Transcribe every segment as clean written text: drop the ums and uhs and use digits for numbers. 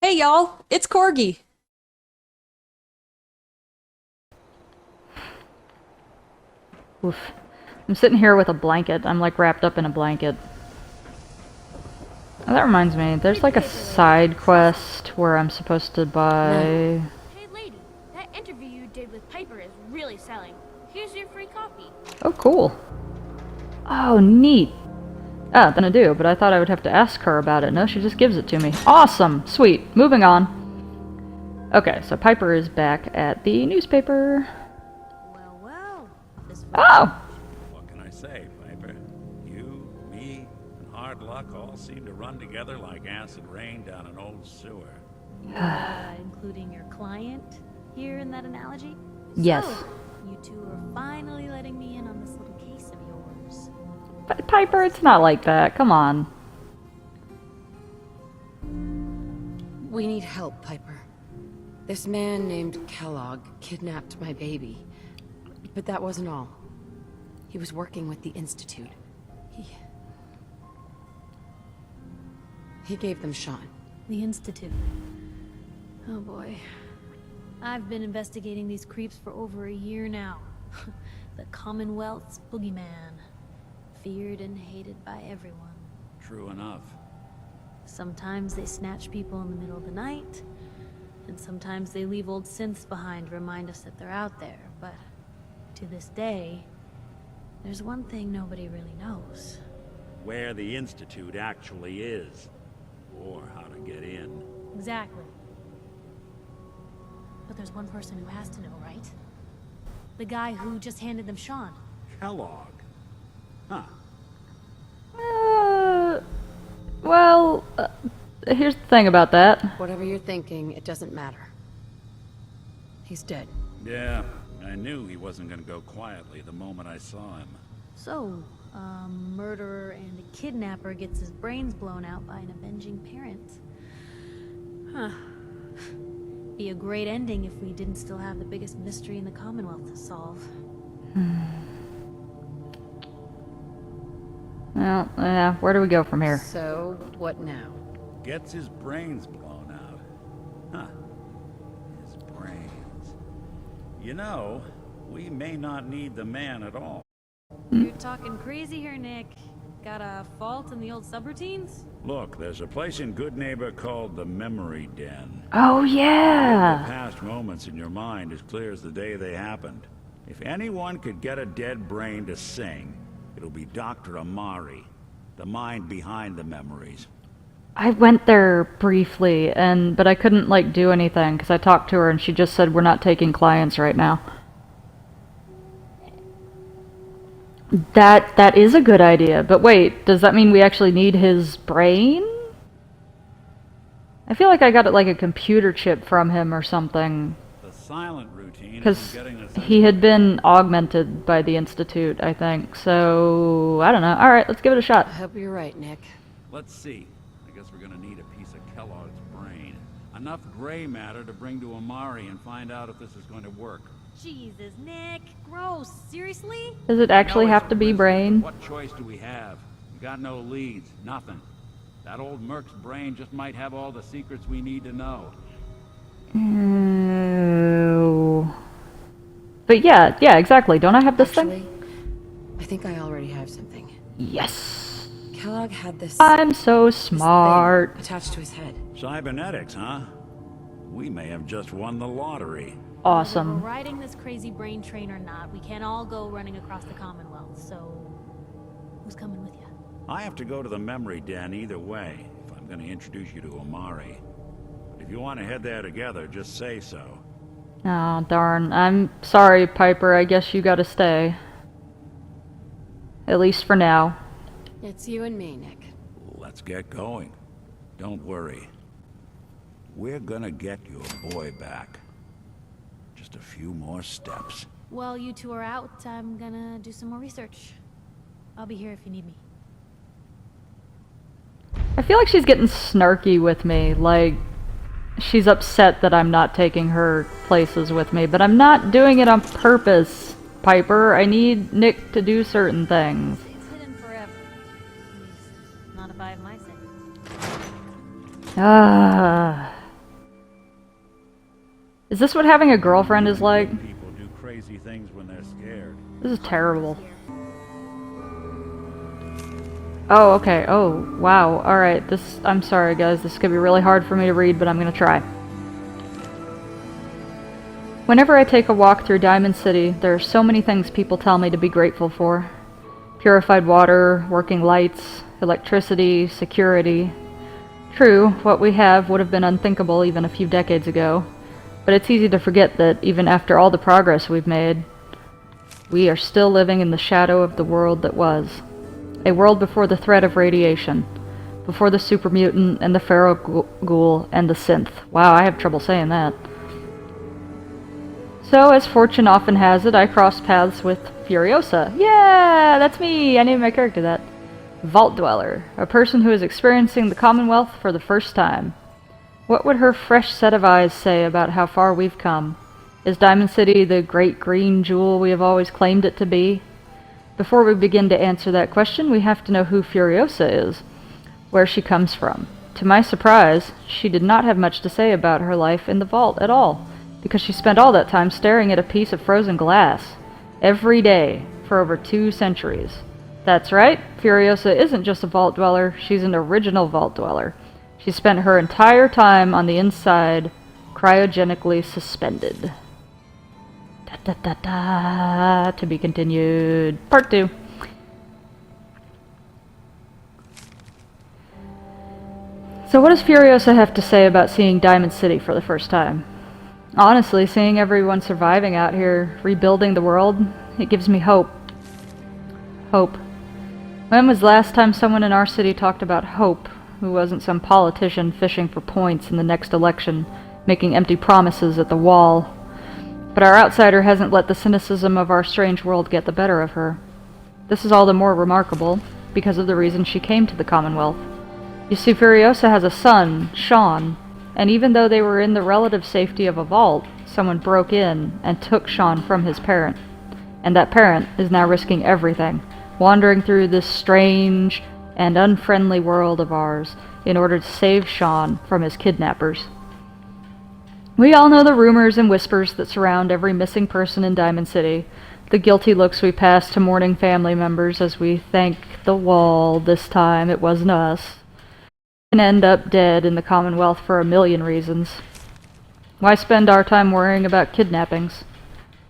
Hey y'all, it's Corgi. Oof. I'm sitting here with a blanket. I'm like wrapped up in a blanket. Oh, that reminds me, there's like a side quest where I'm supposed to buy... Hey lady, that interview you did with Piper is really selling. Here's your free copy. Oh, cool. Oh, neat. Ah, then I do, but I thought I would have to ask her about it. No, she just gives it to me. Awesome! Sweet. Moving on. Okay, so Piper is back at the newspaper. Well, this Oh! What can I say, Piper? You, me, and hard luck all seem to run together like acid rain down an old sewer. including your client here in that analogy? Yes. So, you two are finally letting me in on this little case of yours. But Piper, it's not like that. Come on. We need help, Piper. This man named Kellogg kidnapped my baby. But that wasn't all. He was working with the Institute. He gave them Sean. The Institute. Oh boy. I've been investigating these creeps for over a year now. The Commonwealth's boogeyman. Feared and hated by everyone. True enough. Sometimes they snatch people in the middle of the night, and sometimes they leave old synths behind to remind us that they're out there, but to this day, there's one thing nobody really knows. Where the Institute actually is. Or how to get in. Exactly. But there's one person who has to know, right? The guy who just handed them Sean. Kellogg. Huh. Well, here's the thing about that. Whatever you're thinking, it doesn't matter. He's dead. Yeah, I knew he wasn't gonna go quietly the moment I saw him. So, a murderer and a kidnapper gets his brains blown out by an avenging parent. Huh. Be a great ending if we didn't still have the biggest mystery in the Commonwealth to solve. Well, yeah, where do we go from here? So, what now? Gets his brains blown out. Huh. His brains. You know, we may not need the man at all. You're talking crazy here, Nick. Got a fault in the old subroutines? Look, there's a place in Good Neighbor called the Memory Den. Oh, The yeah! past moments in your mind as clear as the day they happened. If anyone could get a dead brain to sing, it'll be Dr. Amari, the mind behind the memories. I went there briefly, but I couldn't, like, do anything, because I talked to her and she just said we're not taking clients right now. That is a good idea, but wait, does that mean we actually need his brain? I feel like I got, like, a computer chip from him or something. The silent routine Because isn't getting us he had been augmented by the Institute, I think. So, I don't know. Alright, let's give it a shot. I hope you're right, Nick. Let's see. I guess we're gonna need a piece of Kellogg's brain. Enough gray matter to bring to Amari and find out if this is going to work. Jesus, Nick. Gross. Seriously? Does it actually I know it's have a to be risk, brain? but what choice do we have? We got no leads, nothing. That old Merc's brain just might have all the secrets we need to know. Oh. But yeah, exactly. Don't I have this Actually, thing? I think I already have something. Yes. Kellogg had this... I'm so this smart. thing attached to his head. Cybernetics, huh? We may have just won the lottery. Whether Awesome. we're riding this crazy brain train or not, we can't all go running across the Commonwealth, so... Who's coming with you? I have to go to the memory den either way, if I'm going to introduce you to Amari. But if you want to head there together, just say so. Oh, darn. I'm sorry, Piper. I guess you gotta stay. At least for now. It's you and me, Nick. Let's get going. Don't worry. We're gonna get your boy back. Just a few more steps. While you two are out, I'm gonna do some more research. I'll be here if you need me. I feel like she's getting snarky with me. Like, she's upset that I'm not taking her places with me, but I'm not doing it on purpose, Piper. I need Nick to do certain things. It's hidden forever. At least, not if I have my say. Ah. Is this what having a girlfriend is like? People do crazy things when they're scared. This is terrible. Oh, okay. Oh, wow. Alright, I'm sorry guys, this could be really hard for me to read, but I'm gonna try. Whenever I take a walk through Diamond City, there are so many things people tell me to be grateful for. Purified water, working lights, electricity, security. True, what we have would have been unthinkable even a few decades ago, but it's easy to forget that even after all the progress we've made, we are still living in the shadow of the world that was. A world before the threat of radiation, before the super mutant and the feral ghoul and the synth. Wow, I have trouble saying that. So, as fortune often has it, I crossed paths with Furiosa. Yeah, that's me! I named my character that. Vault Dweller, a person who is experiencing the Commonwealth for the first time. What would her fresh set of eyes say about how far we've come? Is Diamond City the great green jewel we have always claimed it to be? Before we begin to answer that question, we have to know who Furiosa is, where she comes from. To my surprise, she did not have much to say about her life in the vault at all, because she spent all that time staring at a piece of frozen glass, every day, for over 2 centuries. That's right, Furiosa isn't just a vault dweller, she's an original vault dweller. She spent her entire time on the inside, cryogenically suspended. Da da da, to be continued. Part 2. So what does Furiosa have to say about seeing Diamond City for the first time? Honestly, seeing everyone surviving out here, rebuilding the world, it gives me hope. Hope. When was the last time someone in our city talked about hope, who wasn't some politician fishing for points in the next election, making empty promises at the wall? But our outsider hasn't let the cynicism of our strange world get the better of her. This is all the more remarkable, because of the reason she came to the Commonwealth. You see, Furiosa has a son, Sean, and even though they were in the relative safety of a vault, someone broke in and took Sean from his parent. And that parent is now risking everything, wandering through this strange and unfriendly world of ours in order to save Sean from his kidnappers. We all know the rumors and whispers that surround every missing person in Diamond City, the guilty looks we pass to mourning family members as we thank the wall this time it wasn't us, and end up dead in the Commonwealth for a million reasons. Why spend our time worrying about kidnappings?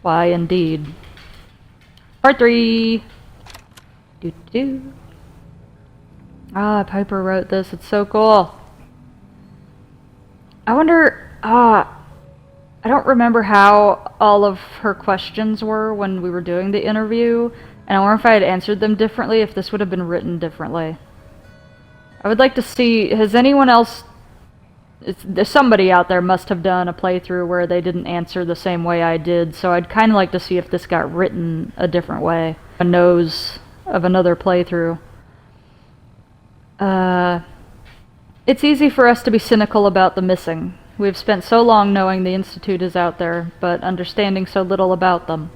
Why, indeed. Part 3! Doo-doo. Ah, Piper wrote this. It's so cool. I wonder... I don't remember how all of her questions were when we were doing the interview, and I wonder if I had answered them differently, if this would have been written differently. I would like to see, has anyone else, there's somebody out there must have done a playthrough where they didn't answer the same way I did, so I'd kind of like to see if this got written a different way. A nose of another playthrough. It's easy for us to be cynical about the missing. We've spent so long knowing the Institute is out there, but understanding so little about them.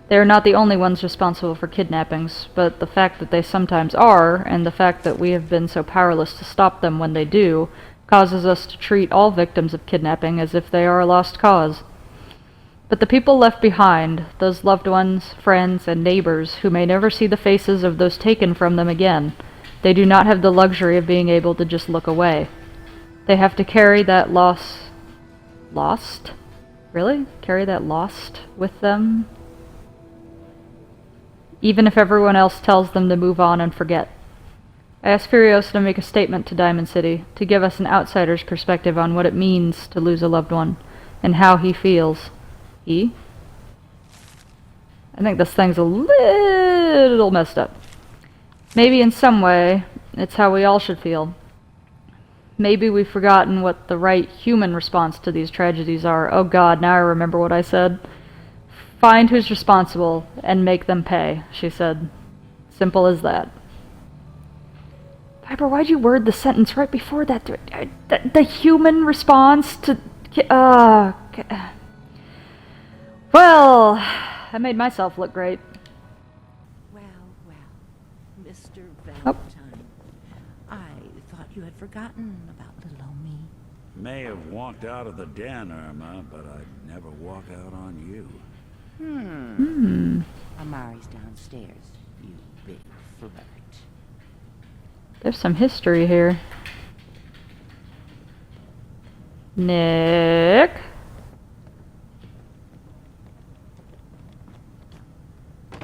They are not the only ones responsible for kidnappings, but the fact that they sometimes are, and the fact that we have been so powerless to stop them when they do, causes us to treat all victims of kidnapping as if they are a lost cause. But the people left behind, those loved ones, friends, and neighbors who may never see the faces of those taken from them again, they do not have the luxury of being able to just look away. They have to carry that lost? Really? Carry that lost with them? Even if everyone else tells them to move on and forget. I asked Furiosa to make a statement to Diamond City, to give us an outsider's perspective on what it means to lose a loved one, and how he feels. He? I think this thing's a little messed up. Maybe in some way, it's how we all should feel. Maybe we've forgotten what the right human response to these tragedies are. Oh god, now I remember what I said. Find who's responsible and make them pay, she said. Simple as that. Piper, why'd you word the sentence right before that? The human response to... Well, I made myself look great. Well, Mr. Valentine. I thought you had forgotten about little old me. May have walked out of the den, Irma, but I'd never walk out on you. Amari's downstairs, you big flirt. There's some history here. Nick?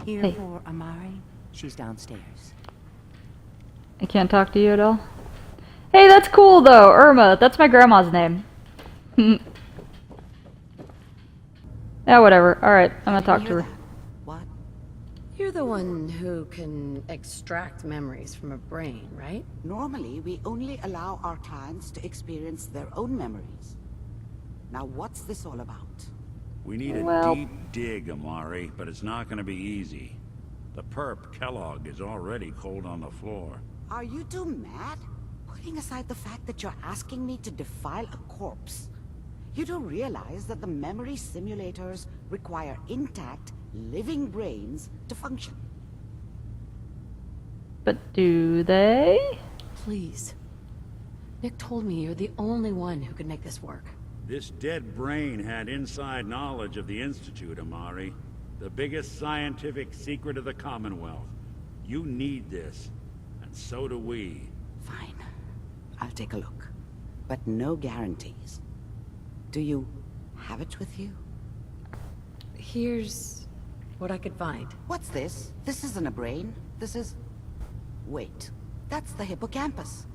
Here Hey. for Amari? She's downstairs. I can't talk to you at all? Hey, that's cool though, Irma. That's my grandma's name. Yeah, whatever. Alright, I'm gonna talk to her. What? You're the one who can extract memories from a brain, right? Normally, we only allow our clients to experience their own memories. Now, what's this all about? We need a Well- deep dig, Amari, but it's not gonna be easy. The perp, Kellogg, is already cold on the floor. Are you two mad? Putting aside the fact that you're asking me to defile a corpse, you don't realize that the memory simulators require intact, living brains to function. But do they? Please. Nick told me you're the only one who could make this work. This dead brain had inside knowledge of the Institute, Amari. The biggest scientific secret of the Commonwealth. You need this, and so do we. Fine. I'll take a look. But no guarantees. Do you have it with you? Here's what I could find. What's this? This isn't a brain. This is... Wait. That's the hippocampus.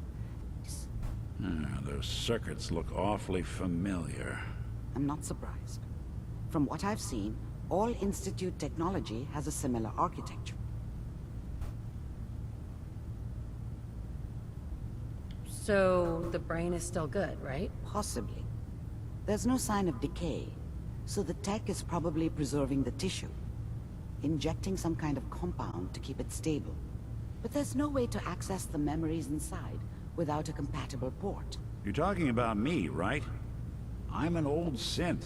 Those circuits look awfully familiar. I'm not surprised. From what I've seen, all Institute technology has a similar architecture. So the brain is still good, right? Possibly. There's no sign of decay, so the tech is probably preserving the tissue, injecting some kind of compound to keep it stable. But there's no way to access the memories inside without a compatible port. You're talking about me, right? I'm an old synth.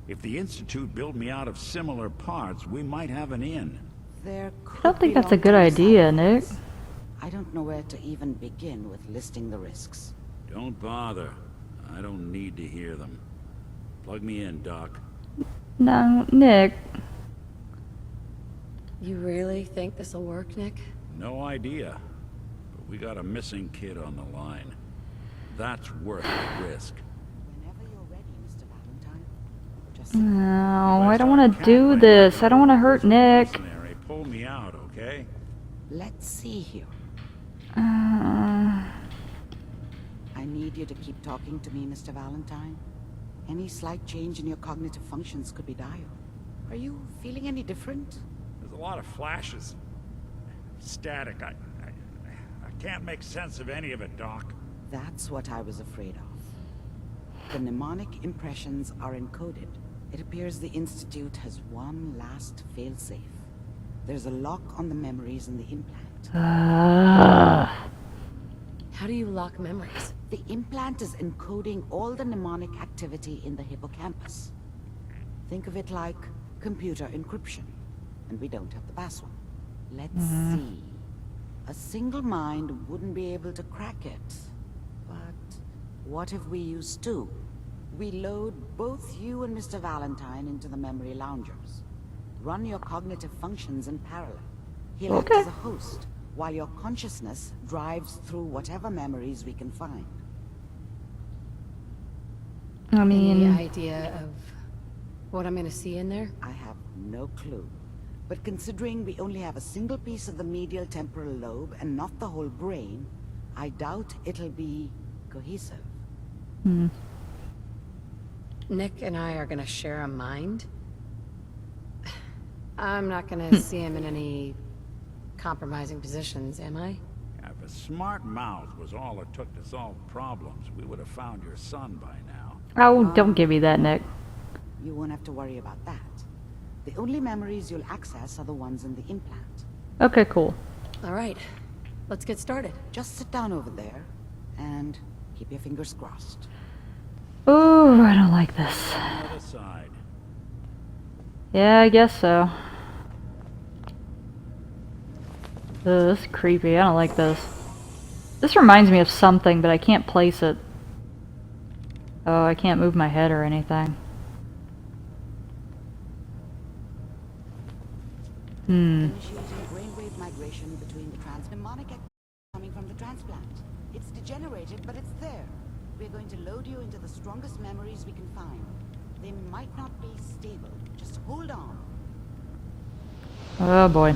If the Institute built me out of similar parts, we might have an in. There I don't think that's a good idea, Nick. I don't know where to even begin with listing the risks. Don't bother. I don't need to hear them. Plug me in, Doc. No, Nick. You really think this'll work, Nick? No idea. But we got a missing kid on the line. That's worth the risk. Whenever you're ready, Mr. Valentine. Just No, I don't want to do this. I don't want to hurt Nick. Mercenary, pull me out, okay? let's see here. Uh, I need you to keep talking to me, Mr. Valentine. Any slight change in your cognitive functions could be dire. Are you feeling any different? There's a lot of flashes. Static. I can't make sense of any of it, Doc. That's what I was afraid of. The mnemonic impressions are encoded. It appears the Institute has one last failsafe. There's a lock on the memories in the implant. How do you lock memories? The implant is encoding all the mnemonic activity in the hippocampus. Think of it like computer encryption. And we don't have the password. Let's see. A single mind wouldn't be able to crack it. But what if we use two? We load both you and Mr. Valentine into the memory loungers. Run your cognitive functions in parallel. He'll act as a host, while your consciousness drives through whatever memories we can find. I mean, Any idea of what I'm gonna see in there? I have no clue. But considering we only have a single piece of the medial temporal lobe and not the whole brain, I doubt it'll be cohesive. Nick and I are gonna share a mind. I'm not gonna see him in any compromising positions, am I? If a smart mouth was all it took to solve problems, we would have found your son by now. oh, don't give me that, Nick. You won't have to worry about that. The only memories you'll access are the ones in the implant. Okay, cool. All right, let's get started. Just sit down over there and keep your fingers crossed. Ooh, I don't like this. Other side. Yeah, I guess so. Ugh, this is creepy. I don't like this. This reminds me of something, but I can't place it. Oh, I can't move my head or anything. Initiating brainwave migration between the mnemonic activity coming from the transplant. It's degenerated, but it's there. We're going to load you into the strongest memories we can find. They might not be stable. Just hold on. Oh boy.